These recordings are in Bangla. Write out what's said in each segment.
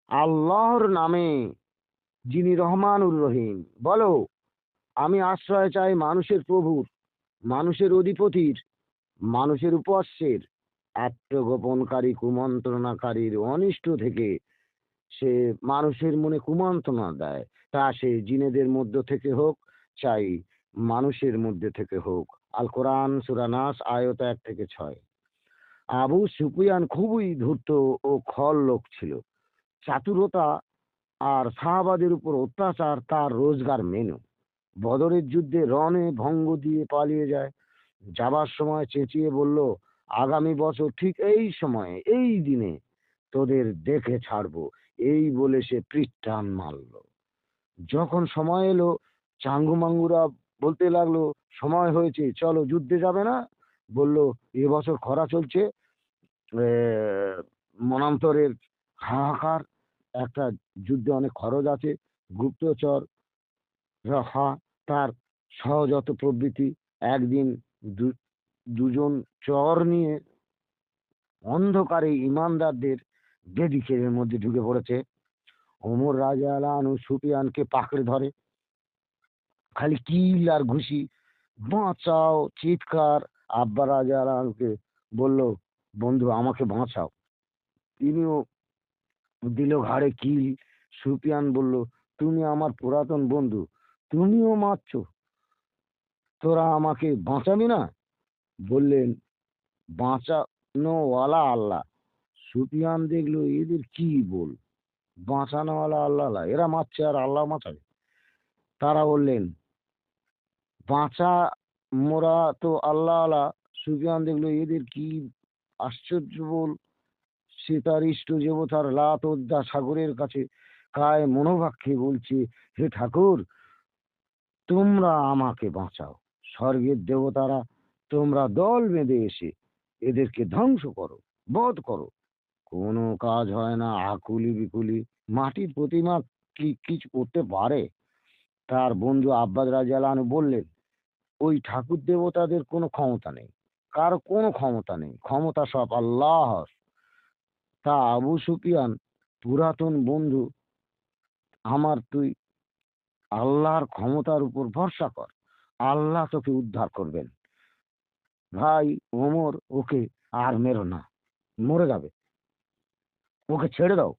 আল্লাহর নামে, যিনি রহমানুর রহিম। বলো, আমি আশ্রয় চাই মানুষের প্রভুর, মানুষের অধিপতির, মানুষের উপাস্যের, আত্মগোপনকারী কুমন্ত্রণাকারীর অনিষ্ট থেকে। সে মানুষের মনে কুমন্ত্রণা দেয়, তা সে জিনেদের মধ্য থেকে হোক, চাই মানুষের মধ্যে থেকে হোক। আল কোরআন সূরা নাস আয়াত 1 থেকে 6। আবু সুফিয়ান খুবই ধূর্ত ও খল লোক ছিল। চাতুরতা আর সাহাবাদের উপর অত্যাচার তার রোজগার মেনু। বদরের যুদ্ধে রণে ভঙ্গ দিয়ে পালিয়ে যায়। যাবার সময় চেঁচিয়ে বলল, আগামী বছর ঠিক এই সময়ে এই দিনে তোদের দেখে ছাড়বো। এই বলে সে পৃষ্ঠান মারল। যখন সময় এলো, চাঙ্গু মাঙ্গুরা বলতে লাগলো, সময় হয়েছে, চলো যুদ্ধে যাবে না? বলল, এবছর খরা চলছে, মনান্তরের হাহাকার, একটা যুদ্ধে অনেক খরচ আছে। গুপ্তচর রাখা তার সহজাত প্রবৃত্তি। একদিন দুজন চর নিয়ে অন্ধকারে ইমানদারদের বেদিকের মধ্যে ঢুকে পড়েছে। ওমর রাজা আনু সুফিয়ানকে পাকড়ে ধরে, খালি কিল আর ঘুষি, বাঁচাও চিৎকার। আব্বা রাজা আনকে বলল, বন্ধু আমাকে বাঁচাও। তিনিও দিল ঘাড়ে কিল। সুফিয়ান বলল, তুমি আমার পুরাতন বন্ধু, তুমিও মারছো, তোরা আমাকে বাঁচাবি না? বললেন, বাঁচানোওয়ালা আল্লাহ। সুফিয়ান দেখলো এদের কি বল, বাঁচানোওয়ালা আল্লাহ, এরা মারছে আর আল্লাহ বাঁচাবে। তারা বললেন, বাঁচা মোরা তো আল্লাহ আল্লাহ। সুফিয়ান দেখলো এদের কি আশ্চর্য বল। সে তার ইষ্ট দেবতার লাত ওদ্দা সাগরের কাছে কায় মনোবাক্যে বলছে, হে ঠাকুর, তোমরা আমাকে বাঁচাও। স্বর্গের দেবতারা, তোমরা দল বেঁধে এসে এদেরকে ধ্বংস করো, বধ করো। কোনো কাজ হয় না, আকুলি বিকুলি। মাটির প্রতিমা কি কিছু করতে পারে? তার বন্ধু আব্বাস রাদিয়াল্লাহু আনহু বললেন, ওই ঠাকুর দেবতাদের কোনো ক্ষমতা নেই, কার কোনো ক্ষমতা নেই, ক্ষমতা সব আল্লাহর। তা আবু সুফিয়ান, পুরাতন বন্ধু আমার, তুই আল্লাহর ক্ষমতার উপর ভরসা কর, আল্লাহ তোকে উদ্ধার করবেন। ভাই ওমর, ওকে আর মেরো না, মরে যাবে, ওকে ছেড়ে দাও।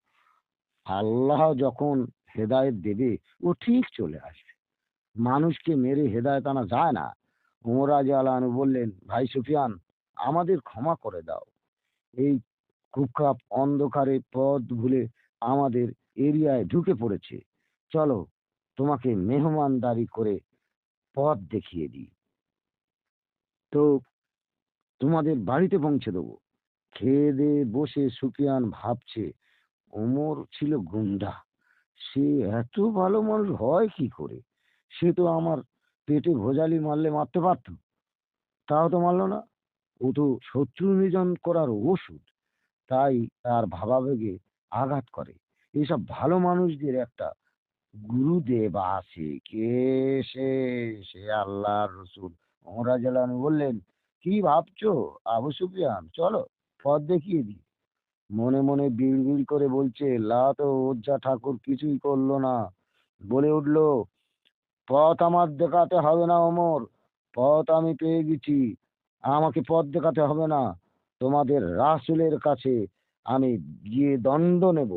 আল্লাহ যখন হেদায়েত দেবে, ও ঠিক চলে আসবে। মানুষকে মেরে হেদায়েত আনা যায় না। ওমর রাদিয়াল্লাহু আনহু বললেন, ভাই সুফিয়ান, আমাদের ক্ষমা করে দাও। এই কুখ্যাত অন্ধকারে পথ ভুলে আমাদের এরিয়ায় ঢুকে পড়েছে। চলো তোমাকে মেহমানদারি করে পথ দেখিয়ে দিই, তো তোমাদের বাড়িতে পৌঁছে দেবো। খেয়ে দিয়ে বসে সুফিয়ান ভাবছে, ওমর ছিল গুন্ডা, সে এত ভালো মানুষ হয় কি করে? সে তো আমার পেটে ভোজালি মারলে মারতে পারতো, তাও তো মারলো না। ও তো শত্রু নিধন করার ওষুধ, তাই তার ভাবাবেগে আঘাত করে। এইসব ভালো মানুষদের একটা গুরুদেব আছে, কে সে? সে আল্লাহর রসুল। ওমর রাদিয়াল্লাহু আনহু বললেন, কি ভাবছো আবু সুফিয়ান, চলো পথ দেখিয়ে দিই। মনে মনে বিড়বিড় করে বলছে, লাত ও ওজ্জা ঠাকুর কিছুই করলো না। বলে উঠলো, পথ আমার দেখাতে হবে না ওমর, পথ আমি পেয়ে গেছি, আমাকে পথ দেখাতে হবে না। তোমাদের রাসূলের কাছে আমি গিয়ে দণ্ড নেব।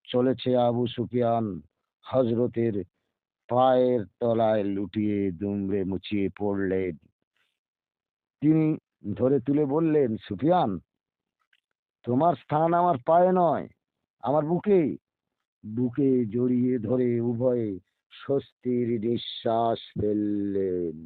চলেছে আবু সুফিয়ান হযরতের পায়ের তলায় লুটিয়ে দুমড়ে মুচিয়ে পড়লেন। তিনি ধরে তুলে বললেন, সুফিয়ান, তোমার স্থান আমার পায়ে নয়, আমার বুকে। বুকে জড়িয়ে ধরে উভয়ে স্বস্তির নিঃশ্বাস ফেললেন।